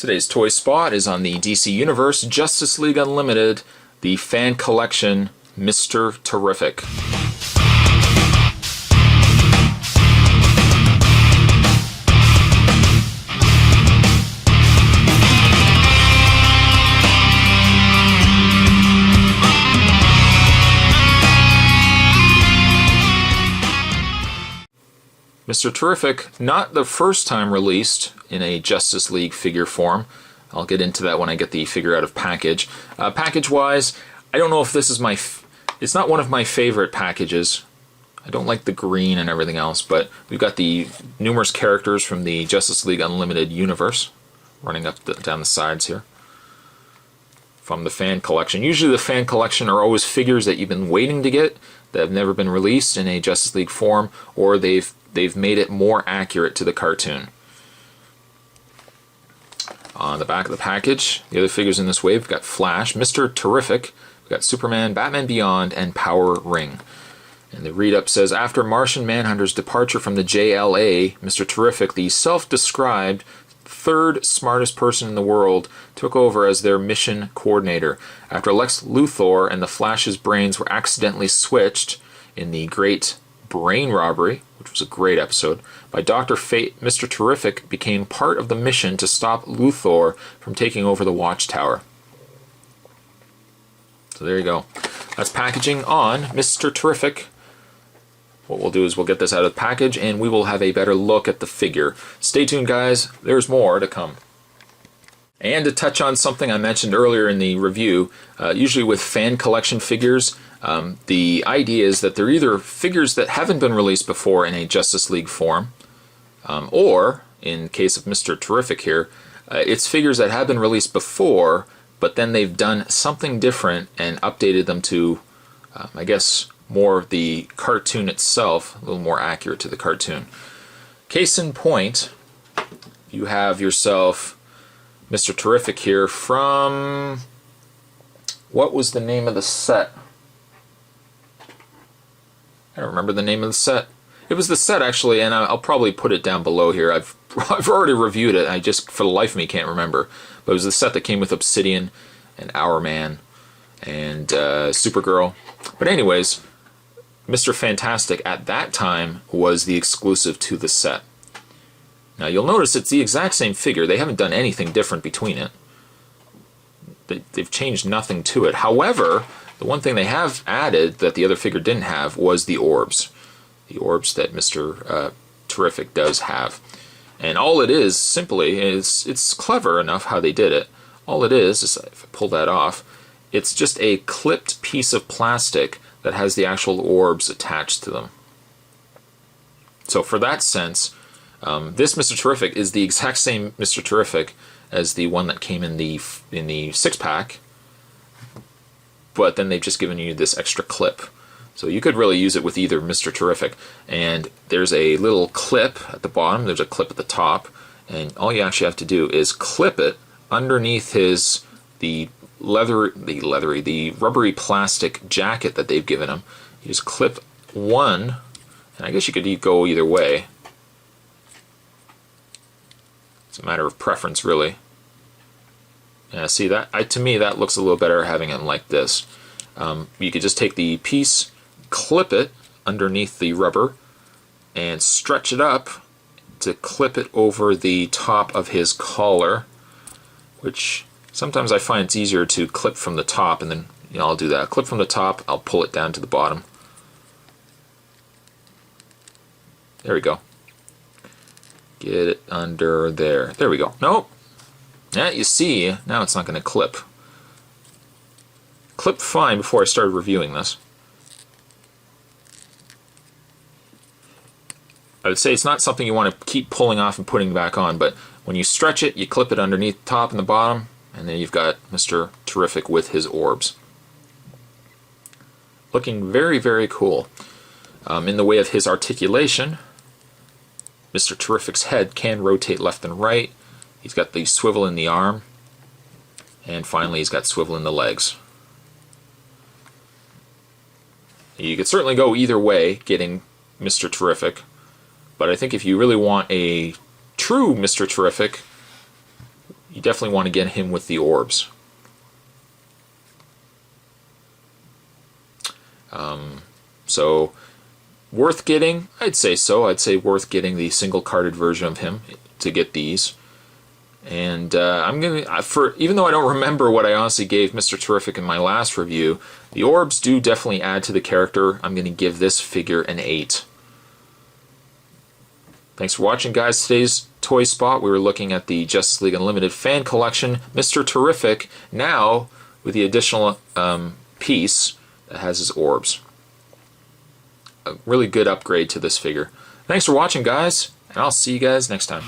Today's toy spot is on the DC Universe Justice League Unlimited, the fan collection Mr. Terrific. Mr. Terrific, not the first time released in a Justice League figure form. I'll get into that when I get the figure out of package. Package-wise, I don't know if this is it's not one of my favorite packages. I don't like the green and everything else, but we've got the numerous characters from the Justice League Unlimited universe running up down the sides here from the fan collection. Usually the fan collection are always figures that you've been waiting to get that have never been released in a Justice League form, or they've made it more accurate to the cartoon. On the back of the package, the other figures in this wave, we've got Flash, Mr. Terrific, we've got Superman, Batman Beyond, and Power Ring. And the read-up says, after Martian Manhunter's departure from the JLA, Mr. Terrific, the self-described third smartest person in the world, took over as their mission coordinator. After Lex Luthor and the Flash's brains were accidentally switched in the Great Brain Robbery, which was a great episode, by Dr. Fate, Mr. Terrific became part of the mission to stop Luthor from taking over the Watchtower. So there you go. That's packaging on Mr. Terrific. What we'll do is we'll get this out of the package and we will have a better look at the figure. Stay tuned, guys. There's more to come. And to touch on something I mentioned earlier in the review, usually with fan collection figures, the idea is that they're either figures that haven't been released before in a Justice League form, or, in case of Mr. Terrific here, it's figures that have been released before, but then they've done something different and updated them to, I guess, more the cartoon itself, a little more accurate to the cartoon. Case in point, you have yourself Mr. Terrific here from, what was the name of the set? I don't remember the name of the set. It was the set, actually, and I'll probably put it down below here. I've already reviewed it. I just, for the life of me, can't remember. But it was the set that came with Obsidian and Hourman and Supergirl. But anyways, Mr. Fantastic at that time was the exclusive to the set. Now you'll notice it's the exact same figure. They haven't done anything different between it. They've changed nothing to it. However, the one thing they have added that the other figure didn't have was the orbs. The orbs that Mr. Terrific does have. And all it is, simply, is it's clever enough how they did it. All it is if I pull that off, it's just a clipped piece of plastic that has the actual orbs attached to them. So for that sense, this Mr. Terrific is the exact same Mr. Terrific as the one that came in the 6-pack, but then they've just given you this extra clip. So you could really use it with either Mr. Terrific. And there's a little clip at the bottom, there's a clip at the top, and all you actually have to do is clip it underneath the rubbery plastic jacket that they've given him. You just clip one, and I guess you could go either way. It's a matter of preference, really. Yeah, see that? To me, that looks a little better having it like this. You could just take the piece, clip it underneath the rubber, and stretch it up to clip it over the top of his collar, which sometimes I find it's easier to clip from the top, and then I'll do that. Clip from the top, I'll pull it down to the bottom. There we go. Get it under there. There we go. Nope. Yeah, you see, now it's not going to clip. Clipped fine before I started reviewing this. I would say it's not something you want to keep pulling off and putting back on, but when you stretch it, you clip it underneath the top and the bottom, and then you've got Mr. Terrific with his orbs. Looking very, very cool. In the way of his articulation, Mr. Terrific's head can rotate left and right. He's got the swivel in the arm, and finally he's got swivel in the legs. You could certainly go either way getting Mr. Terrific, but I think if you really want a true Mr. Terrific, you definitely want to get him with the orbs. So worth getting? I'd say so. I'd say worth getting the single carded version of him to get these. And I'm gonna, even though I don't remember what I honestly gave Mr. Terrific in my last review, the orbs do definitely add to the character. I'm gonna give this figure an 8. Thanks for watching, guys. Today's Toy Spot, we were looking at the Justice League Unlimited fan collection, Mr. Terrific, now with the additional piece that has his orbs. A really good upgrade to this figure. Thanks for watching, guys, and I'll see you guys next time.